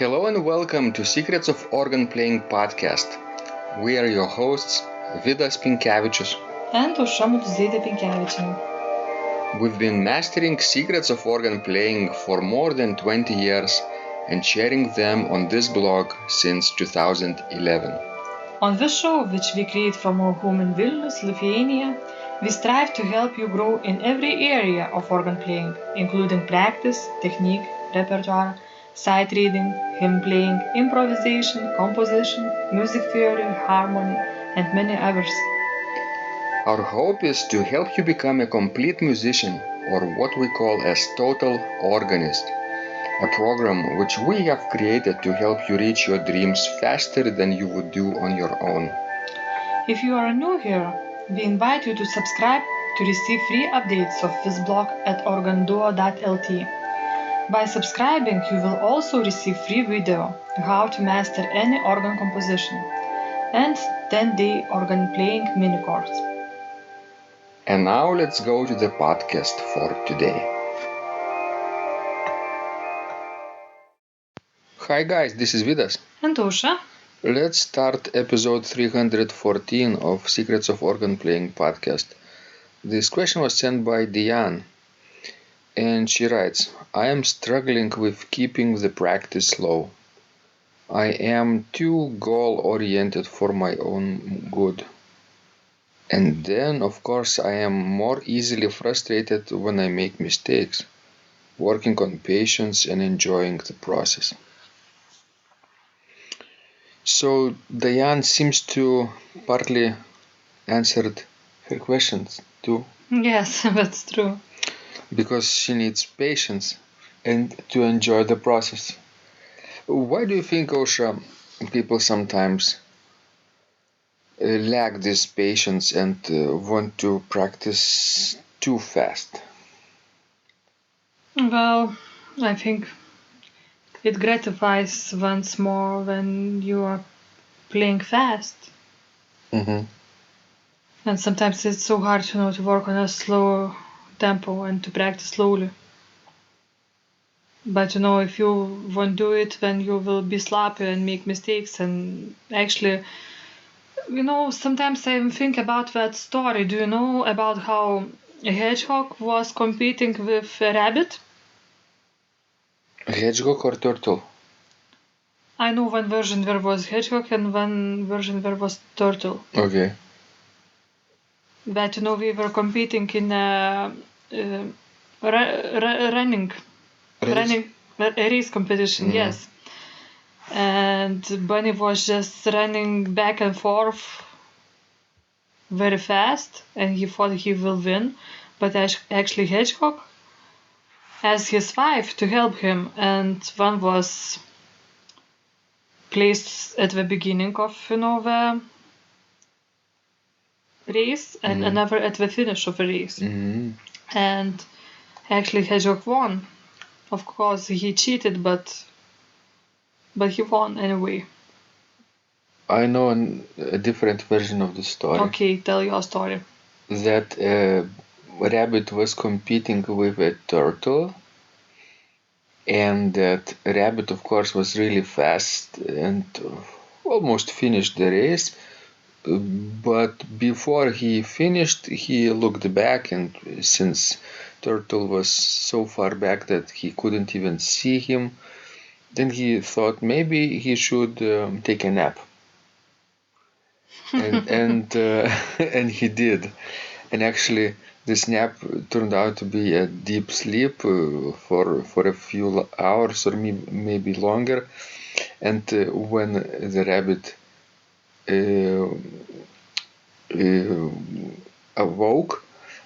Hello and welcome to Secrets of Organ Playing podcast. We are your hosts, Vidas Pinkevičius and Aušra Pinkevičienė. We've been mastering secrets of organ playing for more than 20 years and sharing them on this blog since 2011. On this show, which we create from our home in Vilnius, Lithuania, we strive to help you grow in every area of organ playing, including practice, technique, repertoire, sight reading, hymn playing, improvisation, composition, music theory, harmony, and many others. Our hope is to help you become a complete musician, or what we call as total organist, a program which we have created to help you reach your dreams faster than you would do on your own. If you are new here, we invite you to subscribe to receive free updates of this blog at organduo.lt. By subscribing, you will also receive free video how to master any organ composition and 10-day organ playing mini course. And now let's go to the podcast for today. Hi guys, this is Vidas. And Aušra. Let's start episode 314 of Secrets of Organ Playing podcast. This question was sent by Dianne. And she writes, I am struggling with keeping the practice low. I am too goal-oriented for my own good. And then, of course, I am more easily frustrated when I make mistakes, working on patience and enjoying the process. So, Dianne seems to partly answered her questions too. Yes, that's true. Because she needs patience and to enjoy the process. Why do you think, Aušra, people sometimes lack this patience and want to practice too fast? Well, I think it gratifies once more when you are playing fast. Mm-hmm. And sometimes it's so hard, to work on a slow tempo and to practice slowly. But if you won't do it, then you will be sloppy and make mistakes. And actually, sometimes I think about that story. Do you know about how a hedgehog was competing with a rabbit? A hedgehog or turtle? I know one version there was hedgehog and one version there was turtle. Okay. But we were competing in a running a race competition. Mm-hmm. Yes. And Bunny was just running back and forth very fast, and he thought he will win, but actually Hedgehog has his wife to help him, and one was placed at the beginning of the race and mm-hmm. another at the finish of the race. Mm-hmm. And actually Hedgehog won. Of course he cheated, but he won anyway. I know a different version of the story. Okay, tell your story. That a rabbit was competing with a turtle, and that rabbit, of course, was really fast and almost finished the race. But before he finished, he looked back, and since turtle was so far back that he couldn't even see him, then he thought maybe he should take a nap. And he did. And actually, this nap turned out to be a deep sleep for a few hours or maybe longer. And when the rabbit awoke,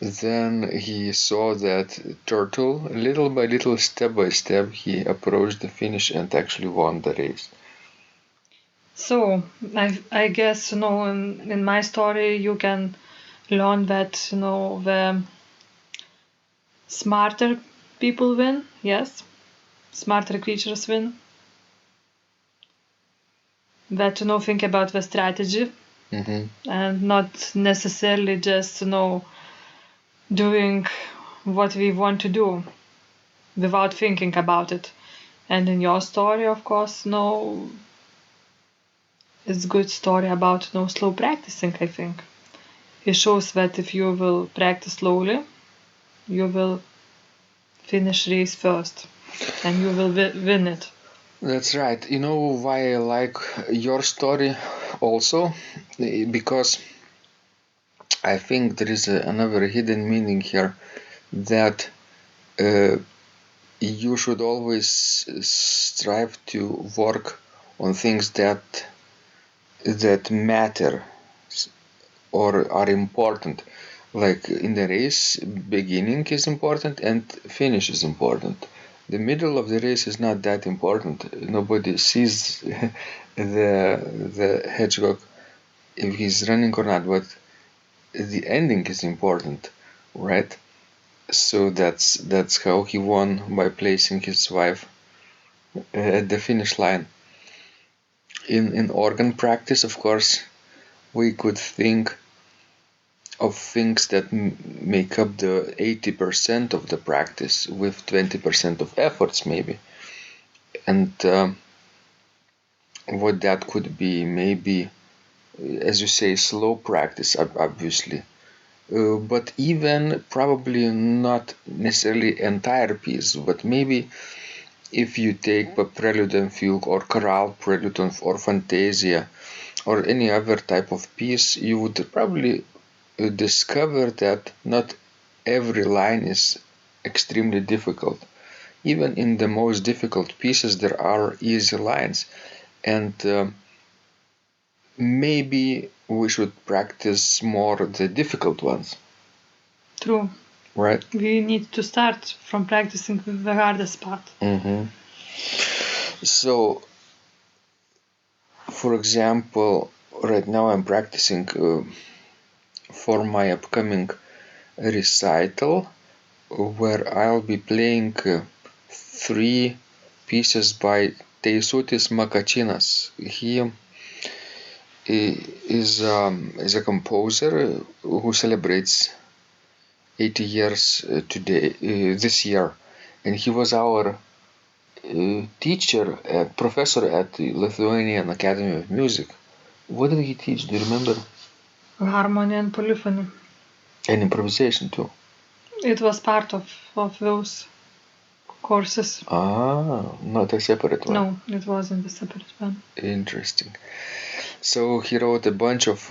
then he saw that turtle, little by little, step by step, he approached the finish and actually won the race. So, I guess, in my story, you can learn that, the smarter people win, yes? Smarter creatures win. That, think about the strategy mm-hmm. and not necessarily just, doing what we want to do without thinking about it. And in your story, of course, it's good story about slow practicing, I think. It shows that if you will practice slowly, you will finish race first and you will win it. That's right. You know why I like your story also? Because I think there is another hidden meaning here, that you should always strive to work on things that matter or are important. Like in the race, beginning is important and finish is important. The middle of the race is not that important. Nobody sees the hedgehog if he's running or not, but the ending is important, right? So that's how he won, by placing his wife at the finish line. In organ practice, of course, we could think of things that make up the 80% of the practice, with 20% of efforts maybe. And what that could be, maybe, as you say, slow practice, obviously. But even probably not necessarily entire piece, but maybe if you take a prelude and fugue or chorale prelude or fantasia or any other type of piece, you would probably discover that not every line is extremely difficult. Even in the most difficult pieces, there are easy lines, and maybe we should practice more the difficult ones. True. Right? We need to start from practicing the hardest part. Mm-hmm. So, for example, right now I'm practicing for my upcoming recital, where I'll be playing 3 pieces by Teisutis Makačinas. He is a composer who celebrates 80 years this year, and he was our professor at the Lithuanian Academy of Music. What did he teach? Do you remember? Harmony and polyphony. And improvisation too. It was part of those courses. Not a separate one. No, it wasn't a separate one. Interesting. So he wrote a bunch of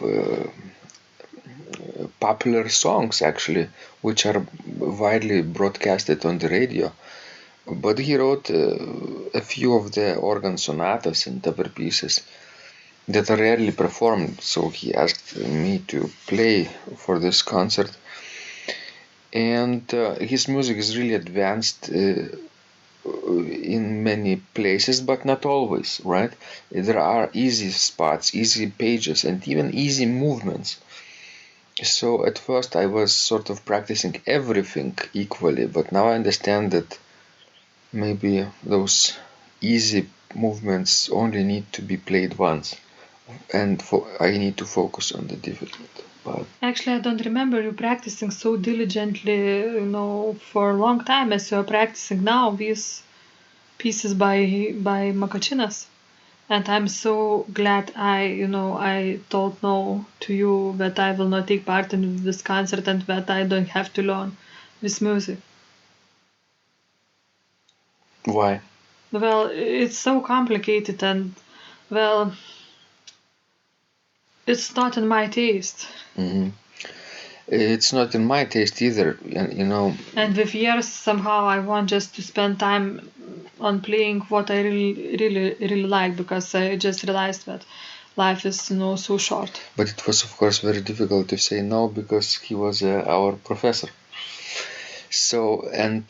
popular songs, actually, which are widely broadcasted on the radio. But he wrote a few of the organ sonatas and other pieces that are rarely performed. So he asked me to play for this concert. And his music is really advanced in many places, but not always, right? There are easy spots, easy pages, and even easy movements. So at first I was sort of practicing everything equally, but now I understand that maybe those easy movements only need to be played once, and I need to focus on the difficult part. Actually, I don't remember you practicing so diligently, for a long time as you are practicing now these pieces by Makačinas. And I'm so glad I told no to you that I will not take part in this concert and that I don't have to learn this music. Why? Well, it's so complicated and, well, it's not in my taste. Mm-hmm. It's not in my taste either, And with years, somehow I want just to spend time on playing what I really like, because I just realized that life is so short. But it was, of course, very difficult to say no, because he was our professor. So and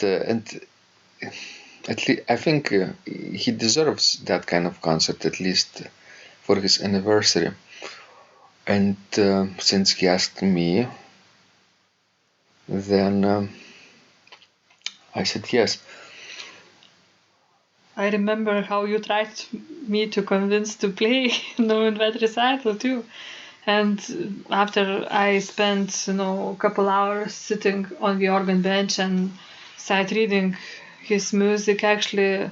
at least I think he deserves that kind of concert, at least for his anniversary. And since he asked me, then I said yes. I remember how you tried me to convince to play, in that recital too. And after I spent, a couple hours sitting on the organ bench and sight reading his music, actually,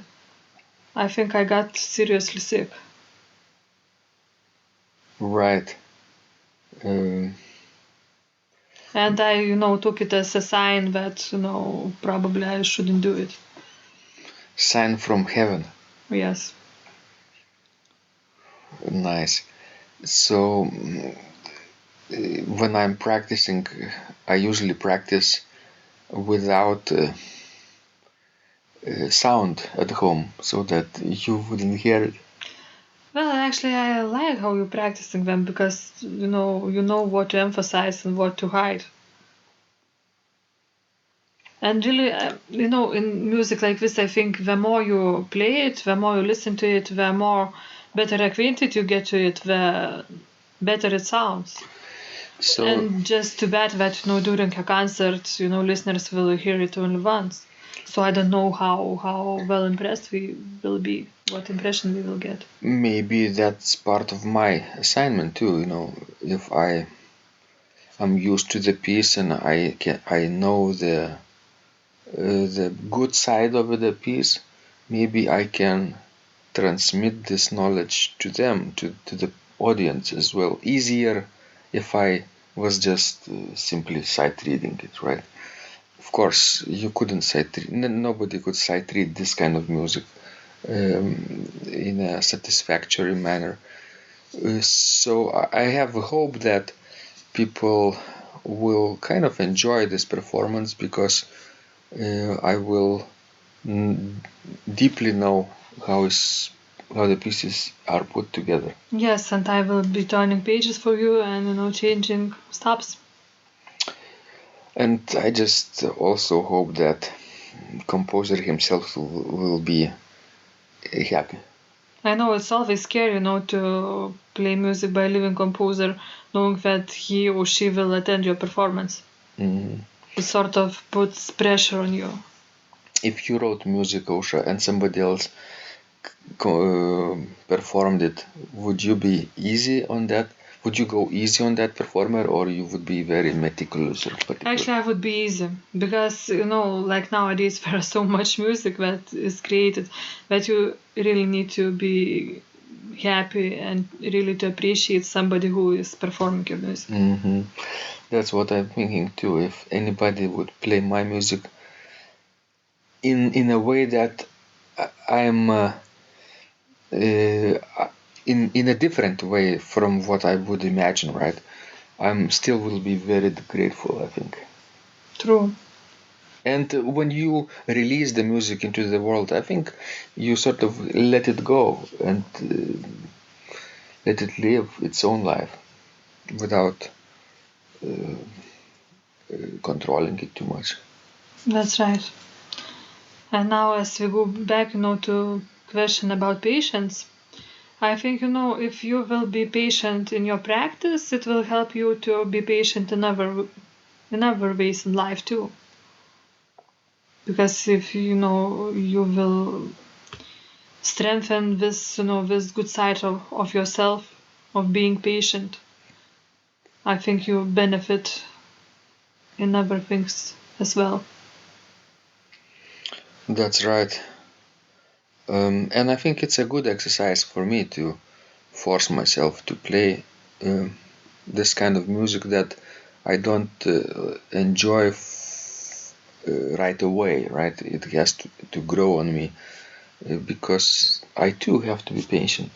I think I got seriously sick. Right. And I, took it as a sign that, probably I shouldn't do it. Sign from heaven. Yes. Nice. So when I'm practicing, I usually practice without sound at home so that you wouldn't hear it. Well, actually, I like how you're practicing them because, you know what to emphasize and what to hide. And really, in music like this, I think the more you play it, the more you listen to it, the more better acquainted you get to it, the better it sounds. So, and just too bad that, during a concert, listeners will hear it only once. So I don't know how well impressed we will be, what impression we will get. Maybe that's part of my assignment too, if I'm used to the piece and I know the good side of the piece, maybe I can transmit this knowledge to them, to the audience as well. Easier if I was just simply sight reading it, right? Of course, you couldn't sight read. Nobody could sight read this kind of music in a satisfactory manner. So I have a hope that people will kind of enjoy this performance because I will deeply know how the pieces are put together. Yes, and I will be turning pages for you and changing stops. And I just also hope that composer himself will be happy. I know it's always scary, to play music by a living composer, knowing that he or she will attend your performance. Mm. It sort of puts pressure on you. If you wrote music, Osha, and somebody else performed it, would you be easy on that? Would you go easy on that performer, or you would be very meticulous or particular? Actually, I would be easy because like nowadays there's so much music that is created that you really need to be happy and really to appreciate somebody who is performing your music. Mm-hmm. That's what I'm thinking too. If anybody would play my music in a way that I'm in a different way from what I would imagine, right? I'm still will be very grateful, I think. True. And when you release the music into the world, I think you sort of let it go and let it live its own life without controlling it too much. That's right. And now as we go back, to question about patience, I think, if you will be patient in your practice, it will help you to be patient in other ways in life too. Because if you will strengthen this good side of yourself, of being patient, I think you benefit in other things as well. That's right. And I think it's a good exercise for me to force myself to play this kind of music that I don't enjoy right away, right? It has to grow on me because I too have to be patient.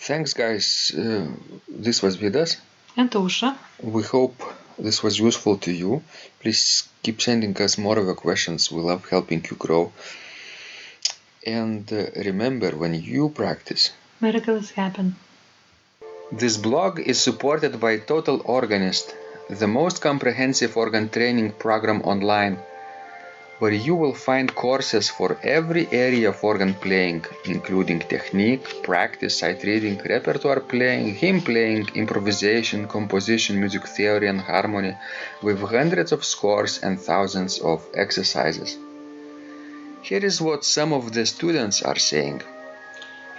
Thanks, guys. This was Vidas. And Osha. We hope this was useful to you. Please keep sending us more of your questions. We love helping you grow. And remember, when you practice, miracles happen. This blog is supported by Total Organist, the most comprehensive organ training program online, where you will find courses for every area of organ playing, including technique, practice, sight reading, repertoire playing, hymn playing, improvisation, composition, music theory, and harmony, with hundreds of scores and thousands of exercises. Here is what some of the students are saying.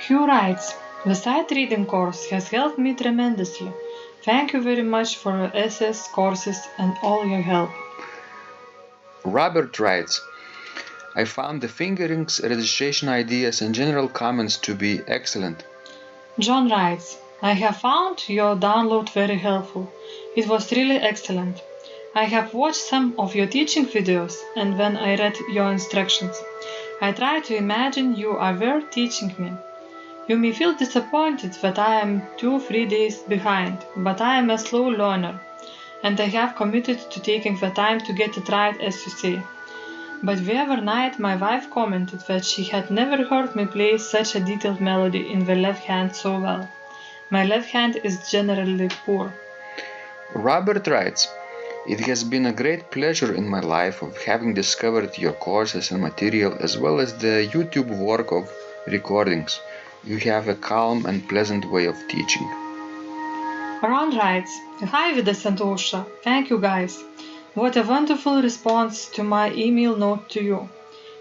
Hugh writes, "The sight reading course has helped me tremendously. Thank you very much for your essays, courses, and all your help." Robert writes, I found the fingerings, registration ideas, and general comments to be excellent. John writes, I have found your download very helpful. It was really excellent. I have watched some of your teaching videos, and when I read your instructions, I tried to imagine you were teaching me. You may feel disappointed that I am 2-3 days behind, but I am a slow learner, and I have committed to taking the time to get it right as you say. But the other night my wife commented that she had never heard me play such a detailed melody in the left hand so well. My left hand is generally poor. Robert writes, it has been a great pleasure in my life of having discovered your courses and material as well as the YouTube work of recordings. You have a calm and pleasant way of teaching. Ron writes, Hi Vidas and Osha, thank you guys. What a wonderful response to my email note to you.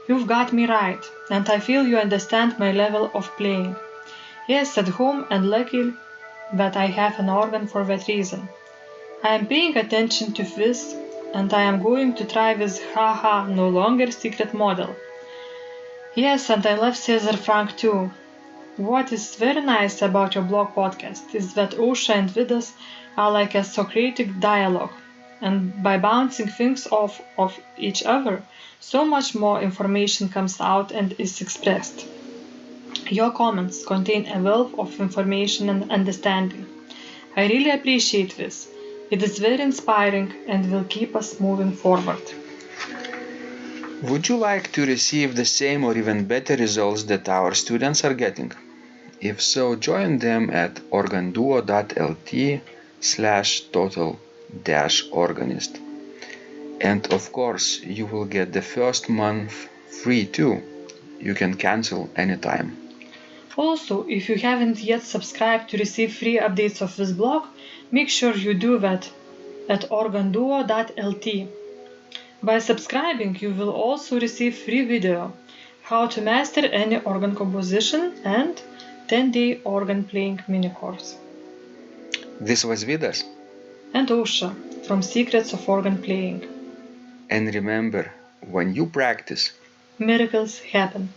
You've got me right, and I feel you understand my level of playing. Yes, at home and lucky that I have an organ for that reason. I am paying attention to this, and I am going to try this haha no longer secret model. Yes, and I love Cesar Frank too. What is very nice about your blog podcast is that Osha and Vidas are like a Socratic dialogue, and by bouncing things off of each other, so much more information comes out and is expressed. Your comments contain a wealth of information and understanding. I really appreciate this. It is very inspiring and will keep us moving forward. Would you like to receive the same or even better results that our students are getting? If so, join them at organduo.lt/total-organist. And of course, you will get the first month free too. You can cancel anytime. Also, if you haven't yet subscribed to receive free updates of this blog, make sure you do that at organduo.lt. By subscribing, you will also receive free video, how to master any organ composition and 10-day organ playing mini course. This was Vidas. And Osha from Secrets of Organ Playing. And remember, when you practice, miracles happen.